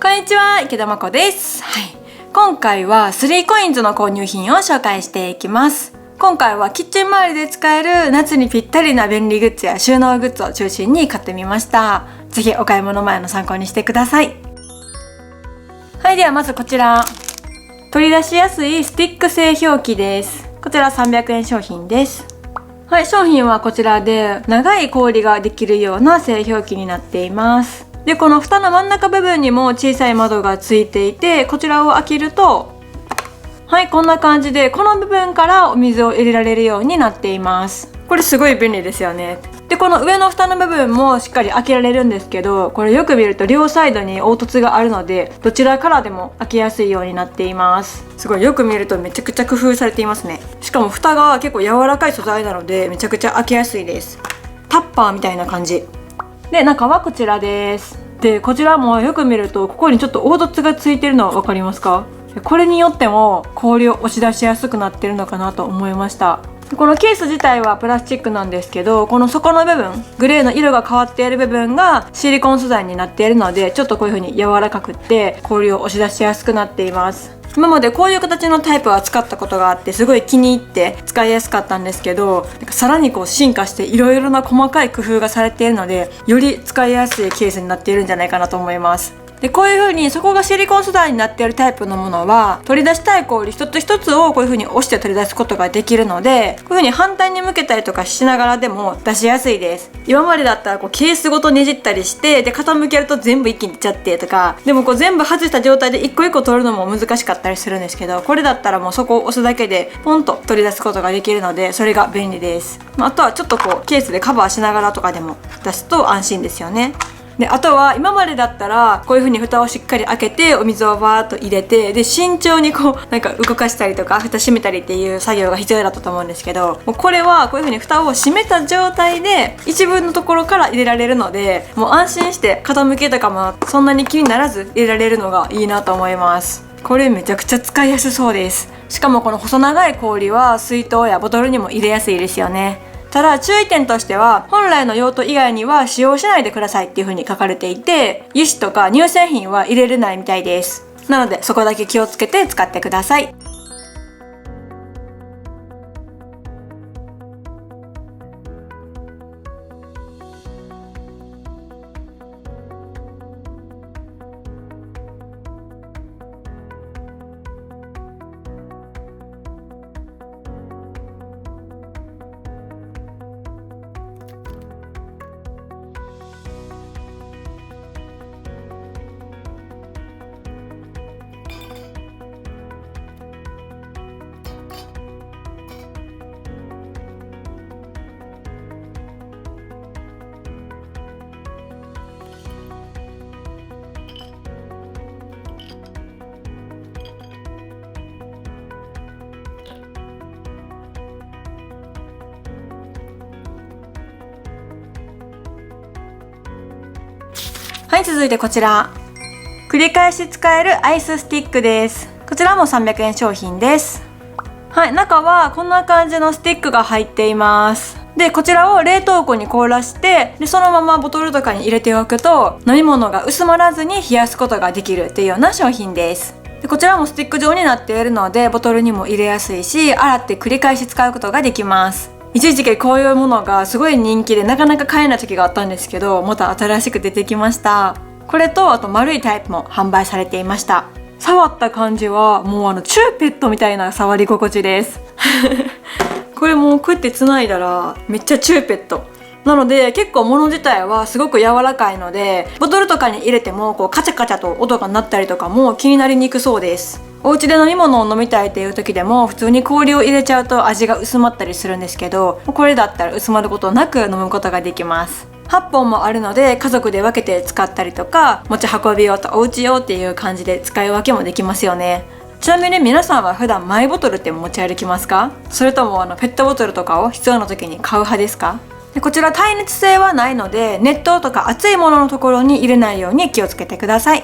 こんにちは、池田真子です。今回は 3COINS の購入品を紹介していきます。今回はキッチン周りで使える夏にぴったりな便利グッズや収納グッズを中心に買ってみました。ぜひお買い物前の参考にしてください。ではまずこちら、取り出しやすいスティック製氷機です。こちら300円商品です。商品はこちらで長い氷ができるような製氷機になっています。で、この蓋の真ん中部分にも小さい窓がついていて、こちらを開けるとこんな感じでこの部分からお水を入れられるようになっています。これすごい便利ですよね。で、この上の蓋の部分もしっかり開けられるんですけど、これよく見ると両サイドに凹凸があるので、どちらからでも開けやすいようになっています。すごいよく見るとめちゃくちゃ工夫されていますね。しかも蓋が結構柔らかい素材なのでめちゃくちゃ開けやすいです。タッパーみたいな感じで、中はこちらです。で、こちらもよく見るとここにちょっと凹凸がついてるの分かりますか？これによっても氷を押し出しやすくなってるのかなと思いました。このケース自体はプラスチックなんですけど、この底の部分、グレーの色が変わっている部分がシリコン素材になっているので、ちょっとこういう風に柔らかくって氷を押し出しやすくなっています。今までこういう形のタイプは使ったことがあって、すごい気に入って使いやすかったんですけど、さらにこう進化していろいろな細かい工夫がされているので、より使いやすいケースになっているんじゃないかなと思います。で、こういう風に底がシリコン素材になっているタイプのものは、取り出したい氷一つ一つをこういう風に押して取り出すことができるので、こういう風に反対に向けたりとかしながらでも出しやすいです。今までだったらこうケースごとねじったりして、で傾けると全部一気にいっちゃってとか、でもこう全部外した状態で一個一個取るのも難しかったりするんですけど、これだったらもうそこを押すだけでポンと取り出すことができるので、それが便利です。あとはちょっとこうケースでカバーしながらとかでも出すと安心ですよね。で、あとは今までだったらこういう風に蓋をしっかり開けてお水をバーッと入れて、で慎重にこうなんか動かしたりとか蓋閉めたりっていう作業が必要だったと思うんですけど、もうこれはこういう風に蓋を閉めた状態で一文のところから入れられるので、もう安心して傾けとかもそんなに気にならず入れられるのがいいなと思います。これめちゃくちゃ使いやすそうです。しかもこの細長い氷は水筒やボトルにも入れやすいですよね。ただ注意点としては、本来の用途以外には使用しないでくださいっていう風に書かれていて、油脂とか乳製品は入れれないみたいです。なのでそこだけ気をつけて使ってください。続いてこちら、繰り返し使えるアイススティックです。こちらも300円商品です。中はこんな感じのスティックが入っています。で、こちらを冷凍庫に凍らして、でそのままボトルとかに入れておくと飲み物が薄まらずに冷やすことができるっていうような商品です。で、こちらもスティック状になっているのでボトルにも入れやすいし、洗って繰り返し使うことができます。一時期こういうものがすごい人気でなかなか買えない時があったんですけど、また新しく出てきました。これとあと丸いタイプも販売されていました。触った感じはもうチューペットみたいな触り心地ですこれもうこうやって繋いだらめっちゃチューペットなので、結構物自体はすごく柔らかいので、ボトルとかに入れてもこうカチャカチャと音が鳴ったりとかも気になりにくそうです。お家で飲み物を飲みたいっていう時でも普通に氷を入れちゃうと味が薄まったりするんですけど、これだったら薄まることなく飲むことができます。8本もあるので家族で分けて使ったりとか、持ち運び用とお家用っていう感じで使い分けもできますよね。ちなみに皆さんは普段マイボトルって持ち歩きますか？それともペットボトルとかを必要な時に買う派ですか？で、こちら耐熱性はないので、熱湯とか熱いもののところに入れないように気をつけてください。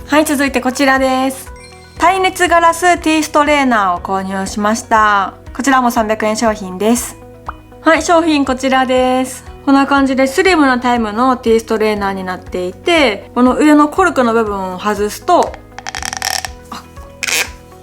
はい、続いてこちらです。耐熱ガラスティーストレーナーを購入しました。こちらも300円商品です。はい、商品こちらです。こんな感じでスリムなタイプのティーストレーナーになっていて、この上のコルクの部分を外すと、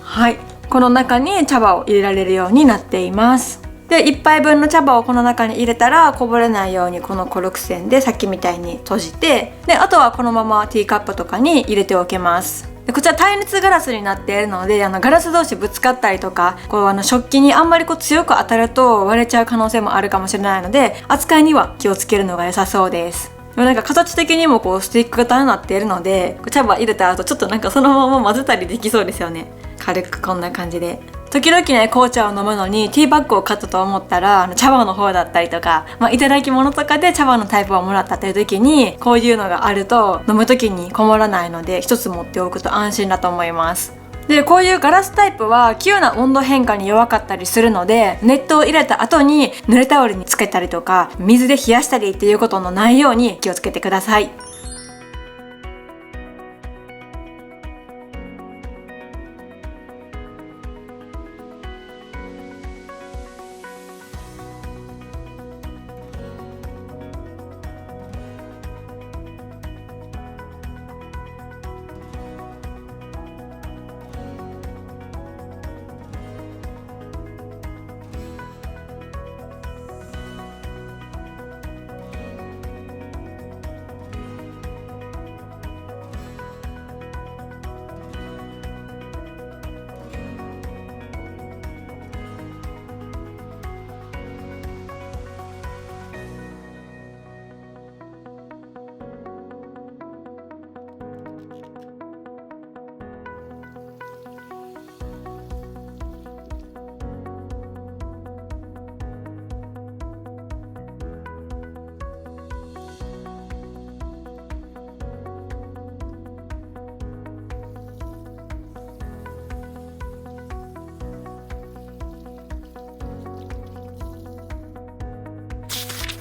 はい、この中に茶葉を入れられるようになっています。で、1杯分の茶葉をこの中に入れたらこぼれないようにこのコルク栓でさっきみたいに閉じて、であとはこのままティーカップとかに入れておけます。でこちら耐熱ガラスになっているので、ガラス同士ぶつかったりとか、食器にあんまり強く当たると割れちゃう可能性もあるかもしれないので、扱いには気をつけるのが良さそうです。でも形的にもスティック型になっているので、茶葉入れた後ちょっとそのまま混ぜたりできそうですよね。軽くこんな感じで。時々ね、紅茶を飲むのにティーバッグを買ったと思ったら茶葉の方だったりとか、いただき物とかで茶葉のタイプをもらったという時に、こういうのがあると飲む時にこもらないので、一つ持っておくと安心だと思います。で、こういうガラスタイプは急な温度変化に弱かったりするので、熱湯を入れた後に濡れタオルにつけたりとか水で冷やしたりっていうことのないように気をつけてください。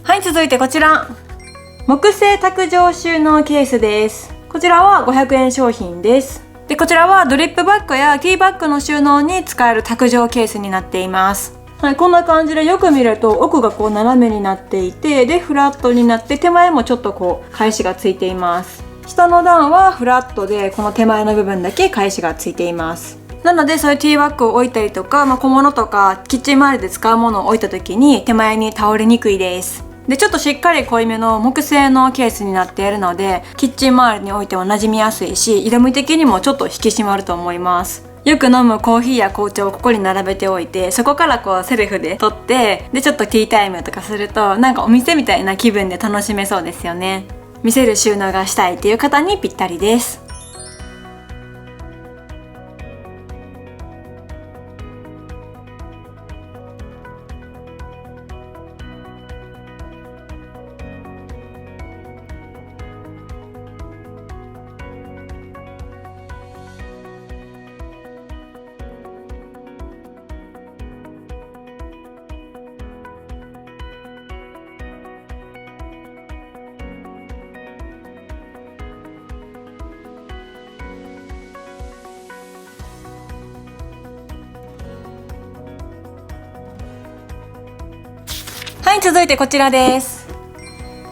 はい、続いてこちら。木製卓上収納ケースです。こちらは500円商品です。で、こちらはドリップバッグやティーバッグの収納に使える卓上ケースになっています。はい、こんな感じでよく見ると奥が斜めになっていて、で、フラットになって手前もちょっと返しがついています。下の段はフラットで、この手前の部分だけ返しがついています。なので、そういうティーバッグを置いたりとか、小物とかキッチン周りで使うものを置いた時に手前に倒れにくいです。で、ちょっとしっかり濃いめの木製のケースになっているので、キッチン周りに置いても馴染みやすいし、色味的にもちょっと引き締まると思います。よく飲むコーヒーや紅茶をここに並べておいて、そこからセルフで取って、でちょっとティータイムとかすると、お店みたいな気分で楽しめそうですよね。見せる収納がしたいっていう方にぴったりです。はい、続いてこちらです。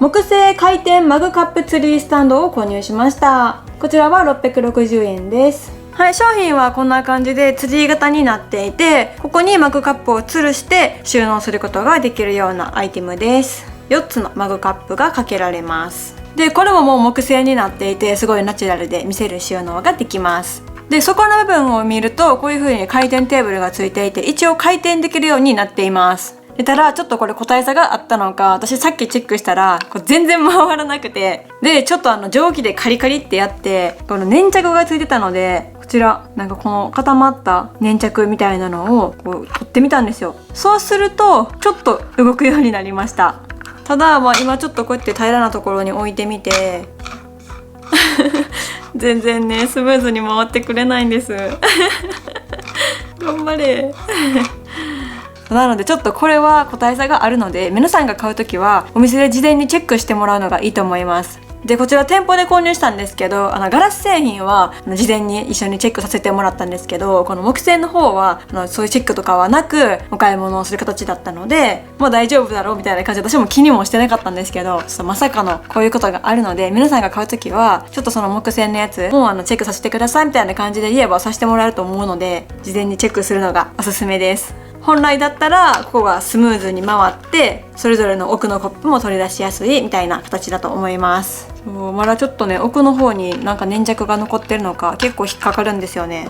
木製回転マグカップツリースタンドを購入しました。こちらは660円です。はい、商品はこんな感じでツリー型になっていて、ここにマグカップを吊るして収納することができるようなアイテムです。4つのマグカップがかけられます。で、これももう木製になっていて、すごいナチュラルで見せる収納ができます。で、底の部分を見るとこういう風に回転テーブルがついていて、一応回転できるようになっています。ただちょっとこれ個体差があったのか、私さっきチェックしたら全然回らなくて、でちょっと蒸気でカリカリってやって、この粘着がついてたので、こちらこの固まった粘着みたいなのを取ってみたんですよ。そうするとちょっと動くようになりました。ただ今ちょっとこうやって平らなところに置いてみて全然ねスムーズに回ってくれないんです頑張れなのでちょっとこれは個体差があるので、皆さんが買うときはお店で事前にチェックしてもらうのがいいと思います。でこちら店舗で購入したんですけど、ガラス製品は事前に一緒にチェックさせてもらったんですけど、この木製の方はそういうチェックとかはなくお買い物をする形だったので、もう大丈夫だろうみたいな感じで私も気にもしてなかったんですけど、ちょっとまさかのこういうことがあるので、皆さんが買うときはちょっとその木製のやつもチェックさせてくださいみたいな感じで言えばさせてもらえると思うので、事前にチェックするのがおすすめです。本来だったらここがスムーズに回ってそれぞれの奥のコップも取り出しやすいみたいな形だと思います。まだちょっとね、奥の方になんか粘着が残ってるのか結構引っかかるんですよね。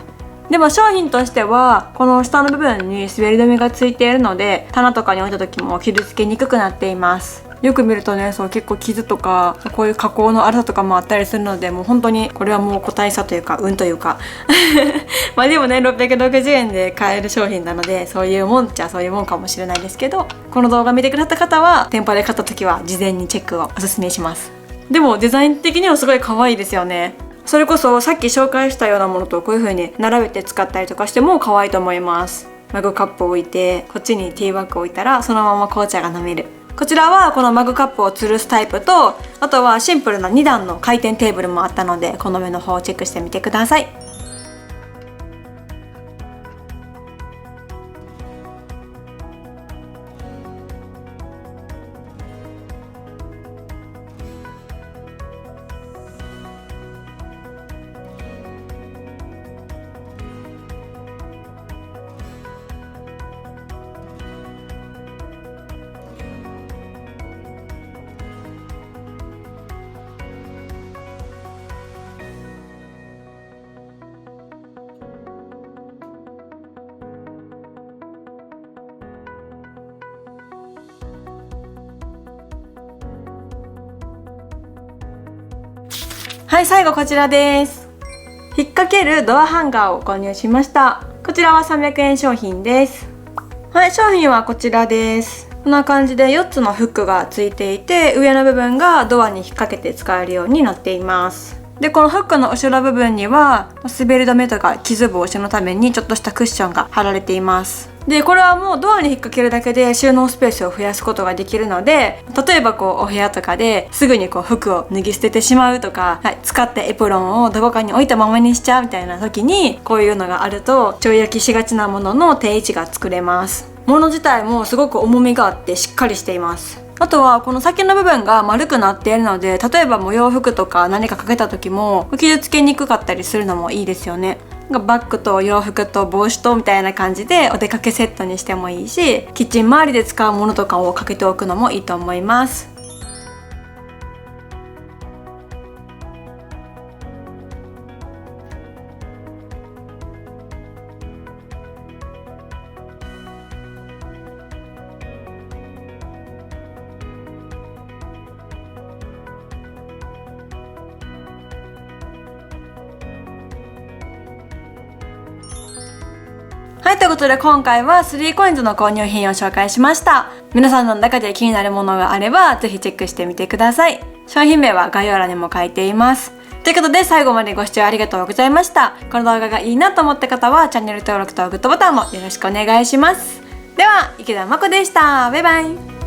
でも商品としてはこの下の部分に滑り止めがついているので、棚とかに置いた時も傷つけにくくなっています。よく見るとね、そう結構傷とかこういう加工の粗さとかもあったりするので、もう本当にこれはもう個体差というか運というかまあでもね、660円で買える商品なので、そういうもんじゃそういうもんかもしれないですけど、この動画見てくださった方は店舗で買った時は事前にチェックをおすすめします。でもデザイン的にはすごい可愛いですよね。それこそさっき紹介したようなものとこういう風に並べて使ったりとかしても可愛いと思います。マグカップを置いて、こっちにティーバッグを置いたらそのまま紅茶が飲める。こちらはこのマグカップを吊るすタイプと、あとはシンプルな2段の回転テーブルもあったので、この目の方をチェックしてみてください。はい、最後こちらです。引っ掛けるドアハンガーを購入しました。こちらは300円商品です。はい、商品はこちらです。こんな感じで4つのフックがついていて、上の部分がドアに引っ掛けて使えるようになっています。でこのフックの後ろ部分には滑り止めとか傷防止のためにちょっとしたクッションが貼られています。でこれはもうドアに引っ掛けるだけで収納スペースを増やすことができるので、例えばお部屋とかですぐに服を脱ぎ捨ててしまうとか、使ったエプロンをどこかに置いたままにしちゃうみたいな時に、こういうのがあるとちょい焼きしがちなものの定位置が作れます。物自体もすごく重みがあってしっかりしています。あとはこの先の部分が丸くなっているので、例えばもう洋服とか何かかけた時も傷つけにくかったりするのもいいですよね。バッグと洋服と帽子とみたいな感じでお出かけセットにしてもいいし、キッチン周りで使うものとかをかけておくのもいいと思います。はい、ということで今回は 3COINS の購入品を紹介しました。皆さんの中で気になるものがあればぜひチェックしてみてください。商品名は概要欄にも書いています。ということで最後までご視聴ありがとうございました。この動画がいいなと思った方はチャンネル登録とグッドボタンもよろしくお願いします。では、池田真子でした。バイバイ。